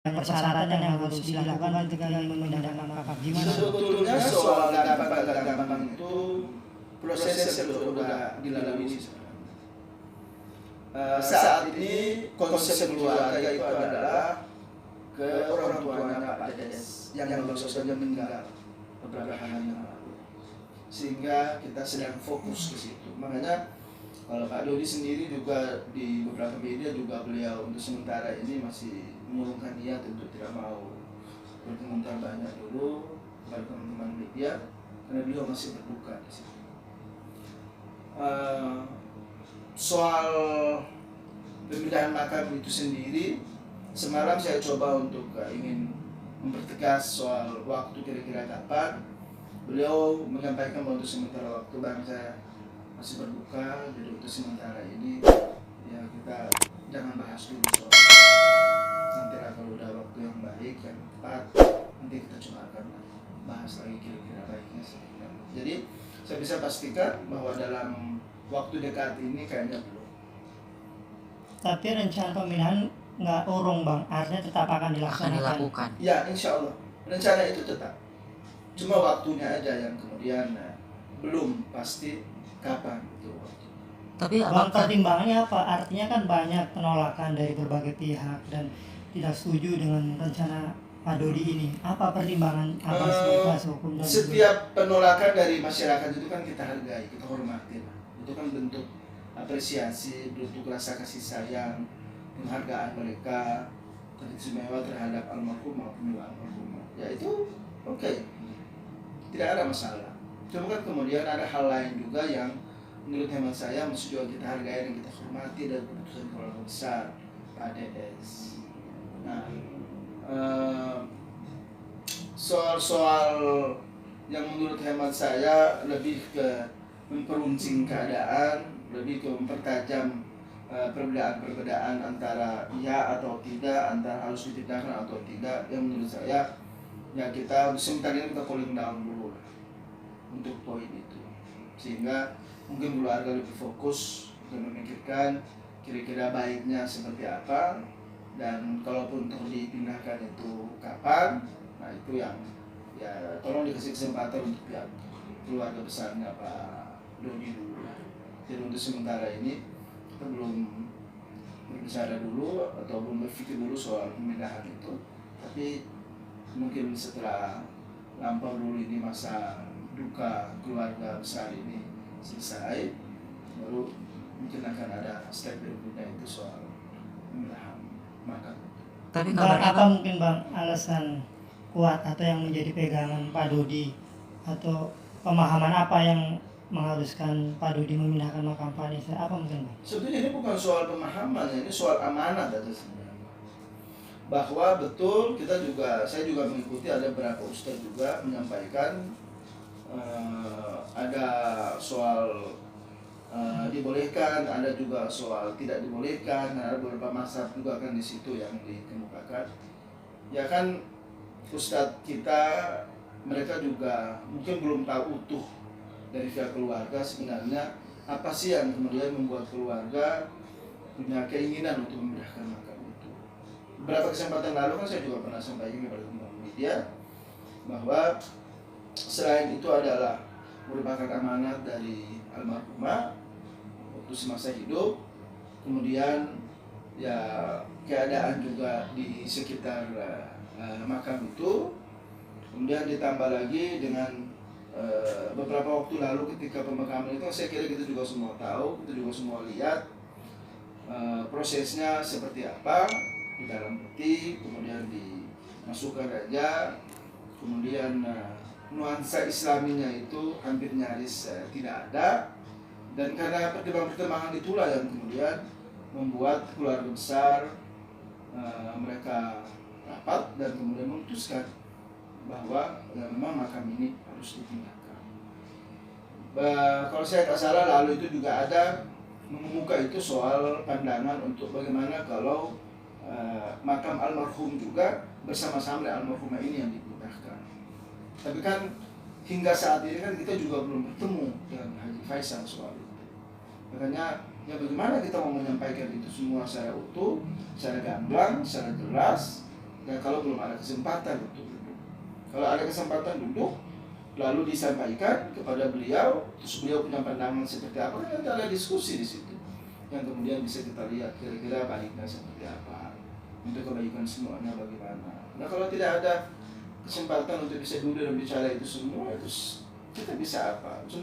persyaratan yang harus dilakukan ketika ingin memindahkan makam. Gimana? Sebetulnya soal gampang itu proses yang sudah dilalui sebenarnya. Saat ini konsep keluarga itu adalah ke orang tuanya Pak Dedes yang baru saja meninggal beberapa hari yang lalu, sehingga kita sedang fokus ke situ. Makanya kalau Pak Dodi sendiri juga di beberapa media juga beliau untuk sementara ini masih mengurungkan niat untuk tidak mau berkomentar banyak dulu kepada teman-teman media karena beliau masih berduka di situ. Soal pemindahan makam itu sendiri, semalam saya coba untuk ingin mempertegas soal waktu kira-kira kapan. Beliau menyampaikan bahwa untuk sementara waktu bangsa masih berduka, jadi untuk sementara ini ya kita jangan bahas dulu soal itu. Nanti kalau udah waktu yang baik yang tepat, nanti kita coba akan bahas lagi kira-kira baiknya. Jadi saya bisa pastikan bahwa dalam waktu dekat ini kayaknya belum. Tapi rencana pemindahan nggak urung Bang, artinya tetap akan dilakukan. Ya, insya Allah rencana itu tetap. Cuma waktunya aja yang kemudian belum pasti kapan itu waktu. Tapi Bang, pertimbangannya apa? Artinya kan banyak penolakan dari berbagai pihak dan tidak setuju dengan rencana Pak Dodi ini. Apa pertimbangan Abang sebagai kuasa hukum? Setiap penolakan dari masyarakat itu kan kita hargai, kita hormati. Itu kan bentuk apresiasi, bentuk rasa kasih sayang, penghargaan mereka teristimewa terhadap almarhum maupun almarhumah. Ya itu oke. Tidak ada masalah. Cuma kan kemudian ada hal lain juga yang menurut hemat saya mesti juga kita hargai dan kita hormati dari keputusan keluarga besar Pak Dedes. Nah, soal-soal yang menurut hemat saya lebih ke memperuncing keadaan, lebih ke mempertajam perbedaan antara ya atau tidak, antara harus dipindahkan atau tidak, yang menurut saya ya kita sementara ini kita cooling down dulu untuk poin itu, sehingga mungkin keluarga lebih fokus untuk memikirkan kira-kira baiknya seperti apa, dan kalaupun untuk dipindahkan itu kapan, nah itu yang ya tolong dikasih kesempatan untuk pihak keluarga besarnya Pak Dodi dulu. Jadi untuk sementara ini kita belum berbicara dulu atau belum berpikir dulu soal pemindahan itu, tapi mungkin setelah lampau dulu ini masa duka keluarga besar ini selesai, baru mungkin akan ada step berikutnya itu soal pemindahan makam. Tapi Bang, apa mungkin Bang alasan kuat atau yang menjadi pegangan Pak Dodi atau pemahaman apa yang mengharuskan Pak Dodi memindahkan makam Pak Dedes? Apa mungkin Bang? Sebetulnya ini bukan soal pemahaman, ini soal amanah aja sebenarnya. Bahwa betul saya juga mengikuti ada beberapa ustadz juga menyampaikan ada soal dibolehkan, ada juga soal tidak dibolehkan, ada beberapa mazhab juga kan di situ yang dikemukakan. Ya kan ustadz kita mereka juga mungkin belum tahu utuh dari pihak keluarga sebenarnya apa sih yang kemudian membuat keluarga punya keinginan untuk memindahkan makam itu. Beberapa kesempatan lalu kan saya juga pernah sampaikan kepada teman-teman media bahwa selain itu adalah merupakan amanat dari almarhumah waktu semasa hidup, kemudian ya keadaan juga di sekitar makam itu, kemudian ditambah lagi dengan beberapa waktu lalu ketika pemakaman itu saya kira kita juga semua tahu, kita juga semua lihat prosesnya seperti apa di dalam peti, kemudian dimasukkan aja, kemudian nuansa islaminya itu hampir nyaris tidak ada, dan karena pertimbangan-pertimbangan itulah yang kemudian membuat keluarga besar mereka rapat dan kemudian memutuskan bahwa memang makam ini harus dipindahkan. Kalau saya tak salah lalu itu juga ada mengemuka itu soal pandangan untuk bagaimana kalau makam almarhum juga bersama-sama dengan almarhumah ini yang dipindahkan. Tapi kan hingga saat ini kan kita juga belum bertemu dengan Haji Faisal soal itu. Makanya ya bagaimana kita mau menyampaikan itu semua secara utuh, secara gamblang, secara jelas, dan beliau belum ada kesempatan untuk duduk. Kalau ada kesempatan duduk, lalu disampaikan kepada beliau, terus beliau punya pandangan seperti apa, kan nanti ada diskusi di situ, yang kemudian bisa kita lihat kira-kira baiknya seperti apa, untuk kebaikan semuanya bagaimana. Nah kalau tidak ada kesempatan untuk bisa duduk dan bicara itu semua, terus kita bisa apa? Semua